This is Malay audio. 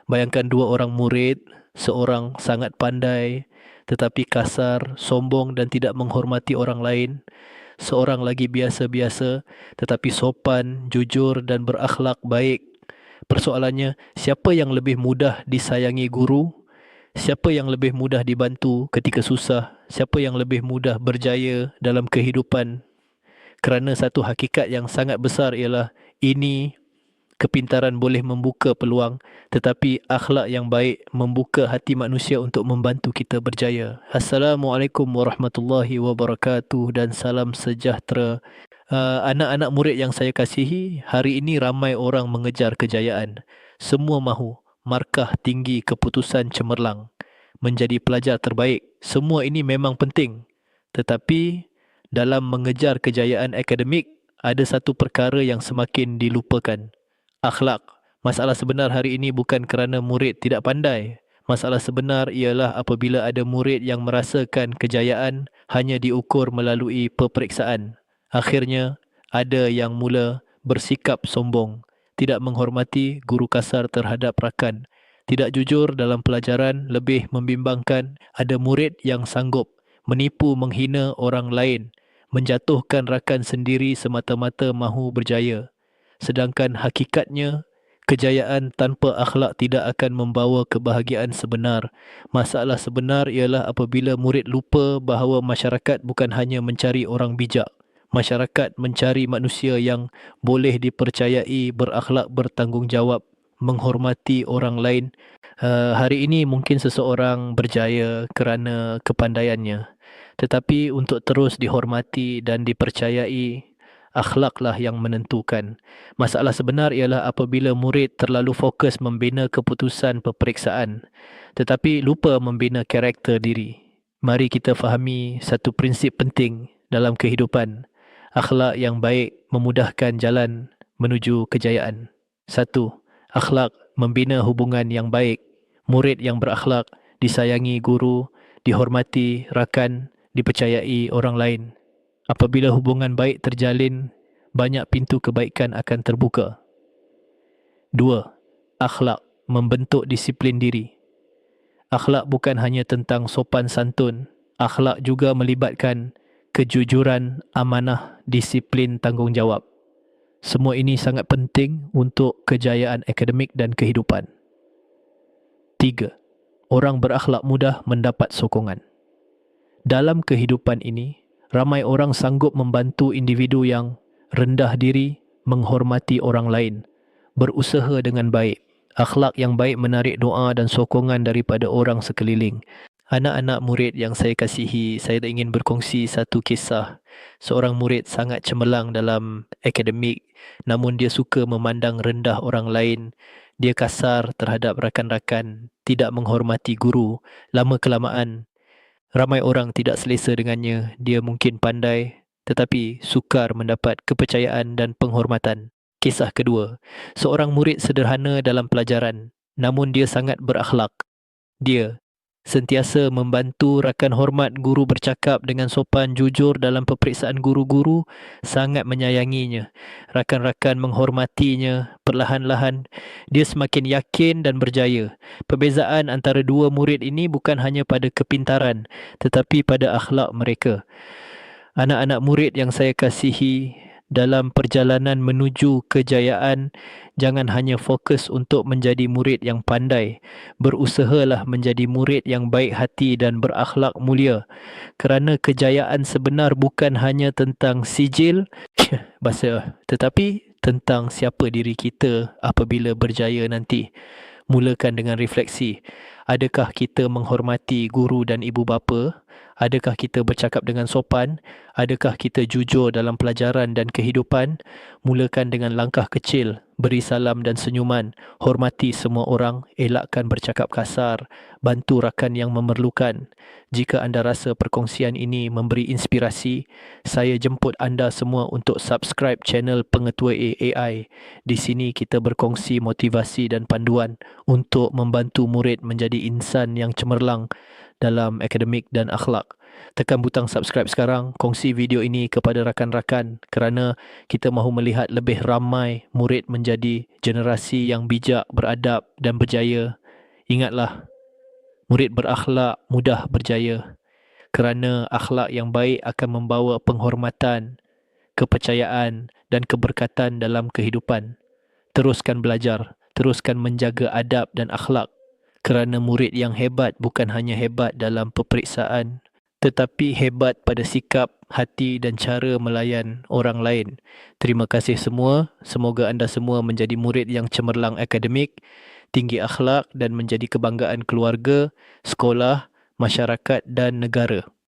Bayangkan dua orang murid, seorang sangat pandai tetapi kasar, sombong dan tidak menghormati orang lain. Seorang lagi biasa-biasa tetapi sopan, jujur dan berakhlak baik. Persoalannya, siapa yang lebih mudah disayangi guru? Siapa yang lebih mudah dibantu ketika susah? Siapa yang lebih mudah berjaya dalam kehidupan? Kerana satu hakikat yang sangat besar ialah ini kepintaran boleh membuka peluang, tetapi akhlak yang baik membuka hati manusia untuk membantu kita berjaya. Assalamualaikum warahmatullahi wabarakatuh dan salam sejahtera. Anak-anak murid yang saya kasihi, hari ini ramai orang mengejar kejayaan. Semua mahu markah tinggi, keputusan cemerlang, menjadi pelajar terbaik. Semua ini memang penting. Tetapi dalam mengejar kejayaan akademik, ada satu perkara yang semakin dilupakan. Akhlak. Masalah sebenar hari ini bukan kerana murid tidak pandai. Masalah sebenar ialah apabila ada murid yang merasakan kejayaan hanya diukur melalui peperiksaan. Akhirnya, ada yang mula bersikap sombong, tidak menghormati guru kasar terhadap rakan, tidak jujur dalam pelajaran, lebih membimbangkan ada murid yang sanggup menipu menghina orang lain, menjatuhkan rakan sendiri semata-mata mahu berjaya. Sedangkan hakikatnya, kejayaan tanpa akhlak tidak akan membawa kebahagiaan sebenar. Masalah sebenar ialah apabila murid lupa bahawa masyarakat bukan hanya mencari orang bijak. Masyarakat mencari manusia yang boleh dipercayai, berakhlak, bertanggungjawab, menghormati orang lain. Hari ini mungkin seseorang berjaya kerana kepandaiannya. Tetapi untuk terus dihormati dan dipercayai, akhlaklah yang menentukan. Masalah sebenar ialah apabila murid terlalu fokus membina keputusan peperiksaan tetapi lupa membina karakter diri. Mari kita fahami satu prinsip penting dalam kehidupan. Akhlak yang baik memudahkan jalan menuju kejayaan. Satu, akhlak membina hubungan yang baik. Murid yang berakhlak disayangi guru, dihormati rakan, dipercayai orang lain. Apabila hubungan baik terjalin, banyak pintu kebaikan akan terbuka. Dua, akhlak membentuk disiplin diri. Akhlak bukan hanya tentang sopan santun. Akhlak juga melibatkan kejujuran, amanah, disiplin, tanggungjawab. Semua ini sangat penting untuk kejayaan akademik dan kehidupan. Tiga, orang berakhlak mudah mendapat sokongan. Dalam kehidupan ini, ramai orang sanggup membantu individu yang rendah diri, menghormati orang lain, berusaha dengan baik. Akhlak yang baik menarik doa dan sokongan daripada orang sekeliling. Anak-anak murid yang saya kasihi, saya ingin berkongsi satu kisah. Seorang murid sangat cemerlang dalam akademik, namun dia suka memandang rendah orang lain. Dia kasar terhadap rakan-rakan, tidak menghormati guru. Lama kelamaan, ramai orang tidak selesa dengannya. Dia mungkin pandai tetapi sukar mendapat kepercayaan dan penghormatan. Kisah kedua, seorang murid sederhana dalam pelajaran, namun dia sangat berakhlak. Dia sentiasa membantu rakan hormat guru bercakap dengan sopan jujur dalam peperiksaan guru-guru, sangat menyayanginya. Rakan-rakan menghormatinya. Perlahan-lahan dia semakin yakin dan berjaya. Perbezaan antara dua murid ini bukan hanya pada kepintaran tetapi pada akhlak mereka. Anak-anak murid yang saya kasihi, dalam perjalanan menuju kejayaan, jangan hanya fokus untuk menjadi murid yang pandai. Berusahalah menjadi murid yang baik hati dan berakhlak mulia. Kerana kejayaan sebenar bukan hanya tentang sijil, tetapi tentang siapa diri kita apabila berjaya nanti. Mulakan dengan refleksi. Adakah kita menghormati guru dan ibu bapa? Adakah kita bercakap dengan sopan? Adakah kita jujur dalam pelajaran dan kehidupan? Mulakan dengan langkah kecil, beri salam dan senyuman, hormati semua orang, elakkan bercakap kasar, bantu rakan yang memerlukan. Jika anda rasa perkongsian ini memberi inspirasi, saya jemput anda semua untuk subscribe channel Pengetua AI. Di sini kita berkongsi motivasi dan panduan untuk membantu murid menjadi insan yang cemerlang dalam akademik dan akhlak. Tekan butang subscribe sekarang, kongsi video ini kepada rakan-rakan kerana kita mahu melihat lebih ramai murid menjadi generasi yang bijak, beradab dan berjaya. Ingatlah, murid berakhlak mudah berjaya kerana akhlak yang baik akan membawa penghormatan, kepercayaan dan keberkatan dalam kehidupan. Teruskan belajar, teruskan menjaga adab dan akhlak kerana murid yang hebat bukan hanya hebat dalam peperiksaan tetapi hebat pada sikap, hati dan cara melayan orang lain. Terima kasih semua. Semoga anda semua menjadi murid yang cemerlang akademik, tinggi akhlak dan menjadi kebanggaan keluarga, sekolah, masyarakat dan negara.